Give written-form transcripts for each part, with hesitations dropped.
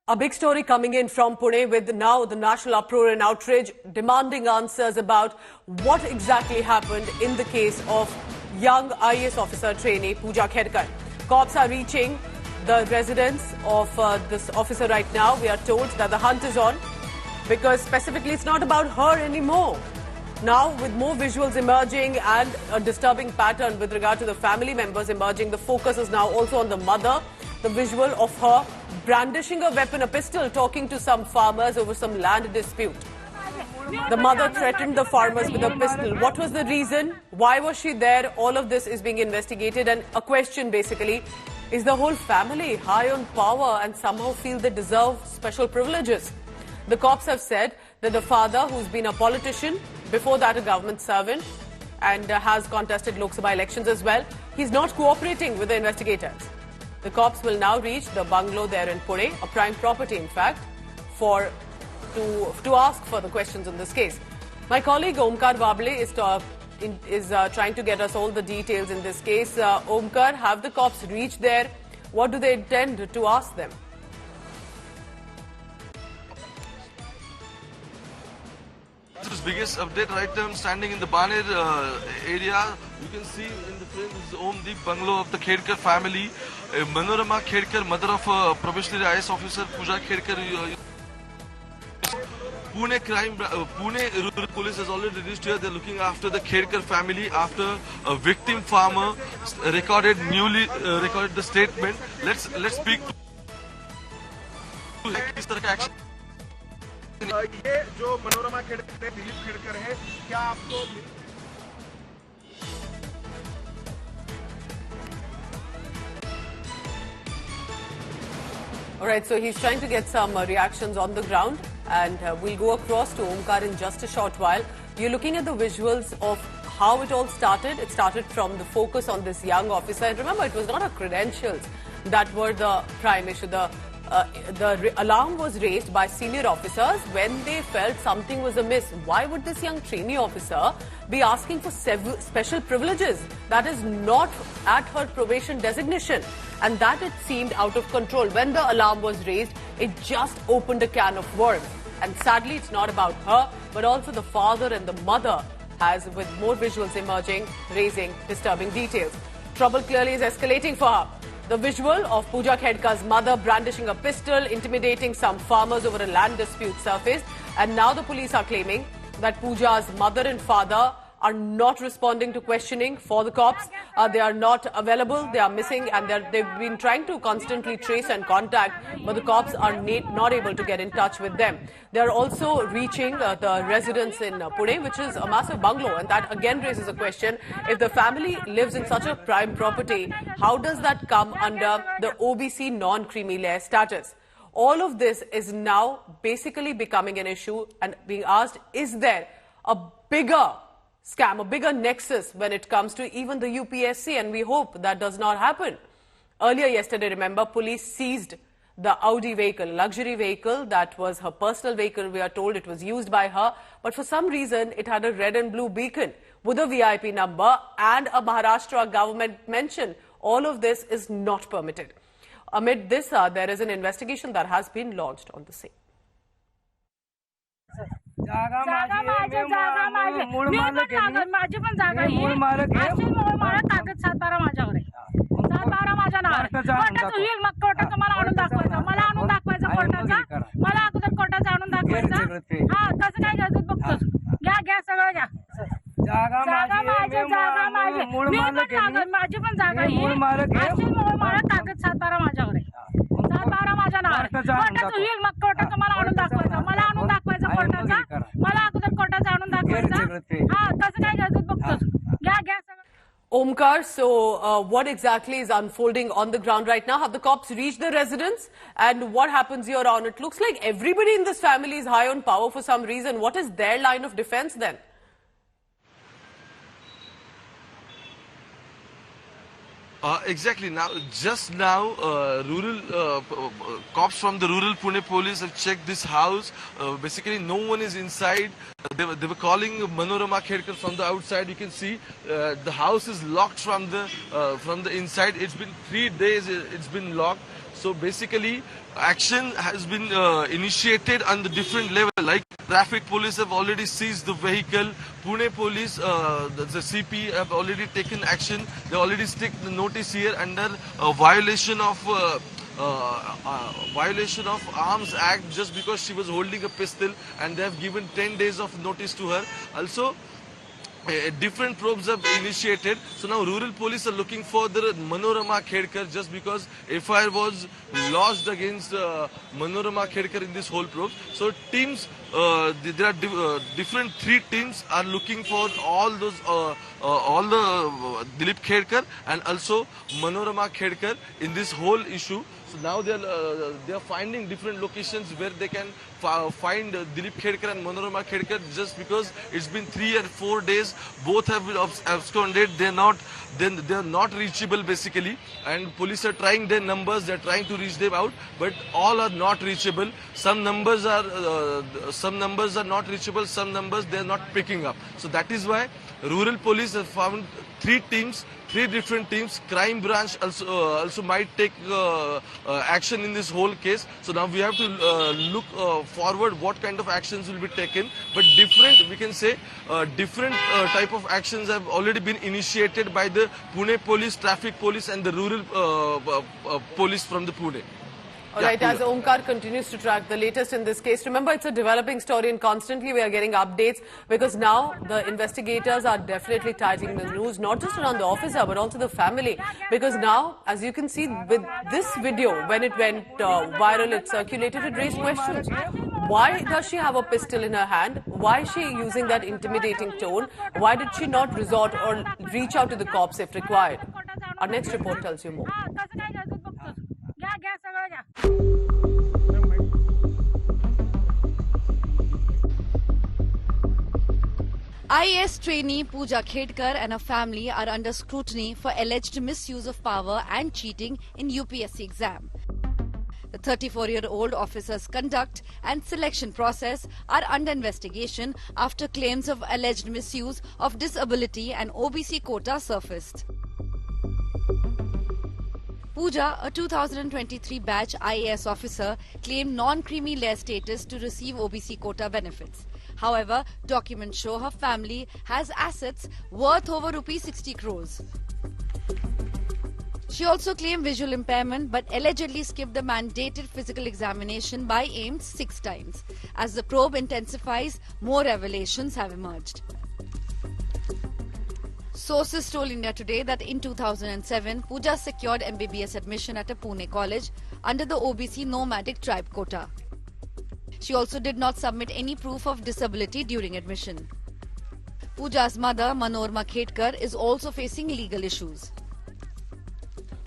A big story coming in from Pune with now the national uproar and outrage demanding answers about what exactly happened in the case of young IAS officer trainee Pooja Khedkar. Cops are reaching the residence of this officer right now. We are told that the hunt is on because specifically it's not about her anymore. Now, with more visuals emerging and a disturbing pattern with regard to the family members emerging, the focus is now also on the mother. The visual of her brandishing a weapon, a pistol, talking to some farmers over some land dispute. The mother threatened the farmers with a pistol. What was the reason? Why was she there? All of this is being investigated. And a question basically, is the whole family high on power and somehow feel they deserve special privileges? The cops have said that the father, who's been a politician, before that a government servant, and has contested Lok Sabha elections as well, he's not cooperating with the investigators. The cops will now reach the bungalow there in Pune, a prime property in fact, to ask further questions on this case. My colleague Omkar Wable is trying to get us all the details in this case. Omkar, have the cops reached there? What do they intend to ask them? This biggest update right now. I'm standing in the Baner area. You can see in the frame is the Omdeep bungalow of the Khedkar family. Manorama Khedkar, mother of probationary IAS officer Pooja Khedkar. Pune Rural Police has already reached here. They're looking after the Khedkar family after a victim farmer recorded the statement. Let's speak to this तरह का action. ये जो मनोरमा खेड़कर दिलीप खेड़कर है, क्या आपको All right, so he's trying to get some reactions on the ground, and we'll go across to Omkar in just a short while. You're looking at the visuals of how it all started. It started from the focus on this young officer. And remember, it was not her credentials that were the prime issue. The alarm was raised by senior officers when they felt something was amiss. Why would this young trainee officer be asking for special privileges? That is not at her probation designation. And that it seemed out of control. When the alarm was raised, it just opened a can of worms. And sadly, it's not about her, but also the father and the mother has, with more visuals emerging, raising disturbing details. Trouble clearly is escalating for her. The visual of Pooja Khedkar's mother brandishing a pistol, intimidating some farmers over a land dispute surfaced. And now the police are claiming that Pooja's mother and father are not responding to questioning for the cops. They are not available, they are missing, and they've been trying to constantly trace and contact, but the cops are not able to get in touch with them. They are also reaching the residence in Pune, which is a massive bungalow, and that again raises a question. If the family lives in such a prime property, how does that come under the OBC non-creamy layer status? All of this is now basically becoming an issue and being asked, is there a bigger scam, a bigger nexus when it comes to even the UPSC, and we hope that does not happen. Earlier yesterday, remember, police seized the Audi vehicle, luxury vehicle that was her personal vehicle. We are told it was used by her, but for some reason it had a red and blue beacon with a VIP number and a Maharashtra government mention. All of this is not permitted. Amid this, there is an investigation that has been launched on the scene. जागा माझी मूळ मालक आहे माझी पण जागा आहे मूळ मालक आहे असेल मूळ मालक कागद 7/12 माझ्यावर आहे 7/12 माझ्या नावावर कोर्टाचं होईल मग कोर्टाचं मला आणून दाखवायचं कोर्टाचा मला अगोदर कोर्टाचं आणून दाखवायचं हा तसं काय करतो बघतोस घ्या सगळं घ्या जागा माझी मूळ मालक आहे माझी पण जागा आहे मूळ मालक आहे असेल मूळ मालक कागद 7/12 माझ्यावर आहे 7/12 माझ्या नावावर कोर्टाचं होईल मग कोर्टाचं मला आणून दाखवायचं कोर्टाचा मला अगोदर कोर्टाचं आणून दाखवायचं हा तसं काय करतो बघतोस घ्या Omkar, so what exactly is unfolding on the ground right now? Have the cops reached the residence? And what happens here on? It looks like everybody in this family is high on power for some reason. What is their line of defense then? Exactly. Just now, cops from the rural Pune police have checked this house. Basically, no one is inside. They were calling Manorama Khedkar from the outside. You can see the house is locked from the inside. It's been 3 days. It's been locked. So basically, action has been initiated on the different level. Like traffic police have already seized the vehicle. Pune police, the CP have already taken action. They already stick the notice here under violation of Arms Act just because she was holding a pistol, and they have given 10 days of notice to her. Also, different probes have initiated. So now rural police are looking for the Manorama Khedkar just because FIR was lodged against Manorama Khedkar in this whole probe. So teams, there are different 3 teams are looking for all the Dilip Khedkar and also Manorama Khedkar in this whole issue. So now they are finding different locations where they can find Dilip Khedkar and Manorama Khedkar just because it's been 3 or 4 days. Both have been absconded. They are not reachable basically, and police are trying their numbers. They are trying to reach them out, but all are not reachable. Some numbers are not reachable. Some numbers they are not picking up. So that is why rural police have found 3 teams. 3 different teams. Crime branch also might take action in this whole case. So now we have to look forward what kind of actions will be taken. But different, we can say, different type of actions have already been initiated by the Pune police, traffic police, and the rural police from the Pune. All right, as Omkar continues to track the latest in this case, remember it's a developing story and constantly we are getting updates because now the investigators are definitely tightening the news, not just around the officer but also the family, because now, as you can see with this video, when it went viral, it circulated, it raised questions. Why does she have a pistol in her hand? Why is she using that intimidating tone? Why did she not resort or reach out to the cops if required? Our next report tells you more. IAS trainee Pooja Khedkar and her family are under scrutiny for alleged misuse of power and cheating in UPSC exam. The 34-year-old officer's conduct and selection process are under investigation after claims of alleged misuse of disability and OBC quota surfaced. Pooja, a 2023 batch IAS officer, claimed non-creamy layer status to receive OBC quota benefits. However, documents show her family has assets worth over ₹60 crores. She also claimed visual impairment but allegedly skipped the mandated physical examination by AIIMS 6 times. As the probe intensifies, more revelations have emerged. Sources told India Today that in 2007, Pooja secured MBBS admission at a Pune college under the OBC nomadic tribe quota. She also did not submit any proof of disability during admission. Pooja's mother, Manorama Khedkar, is also facing legal issues.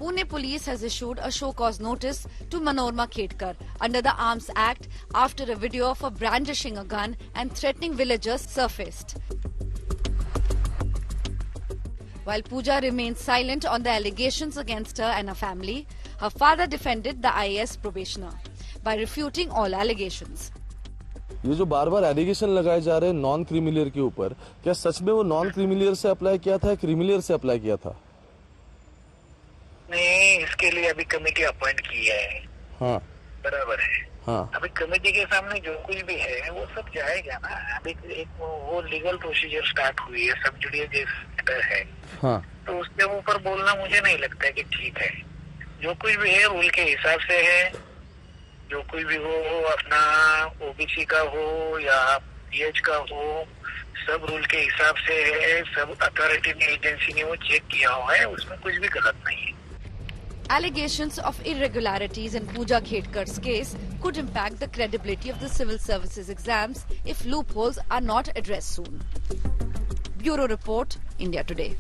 Pune police has issued a show-cause notice to Manorama Khedkar under the Arms Act after a video of her brandishing a gun and threatening villagers surfaced. While Pooja remains silent on the allegations against her and her family, her father defended the IAS probationer by refuting all allegations. ये जो बार-बार allegation लगाए जा रहे हैं non creamy layer के ऊपर, क्या सच में वो नॉन क्रीमिलियर से अप्लाई किया था या क्रीमिलियर से अप्लाई किया था? नहीं, इसके लिए अभी कमेटी अपॉइंट की है। हाँ, बराबर है। हाँ, अभी कमेटी के सामने जो कुछ भी है वो सब जाएगा ना। अभी एक वो लीगल प्रोसीजर स्टार्ट हुई है, सब जुडिशियल मैटर है। हाँ, तो उसके ऊपर बोलना मुझे नहीं लगता है कि ठीक है। जो कुछ भी है रूल के हिसाब से है, जो कुछ भी हो अपना ओबीसी का हो या पीएच का हो, सब रूल के हिसाब से है। सब अथॉरिटी ने, एजेंसी ने वो चेक किया हुआ है, उसमें कुछ भी गलत नहीं है। Allegations of irregularities in Pooja Khedkar's case could impact the credibility of the civil services exams if loopholes are not addressed soon. Bureau Report, India Today.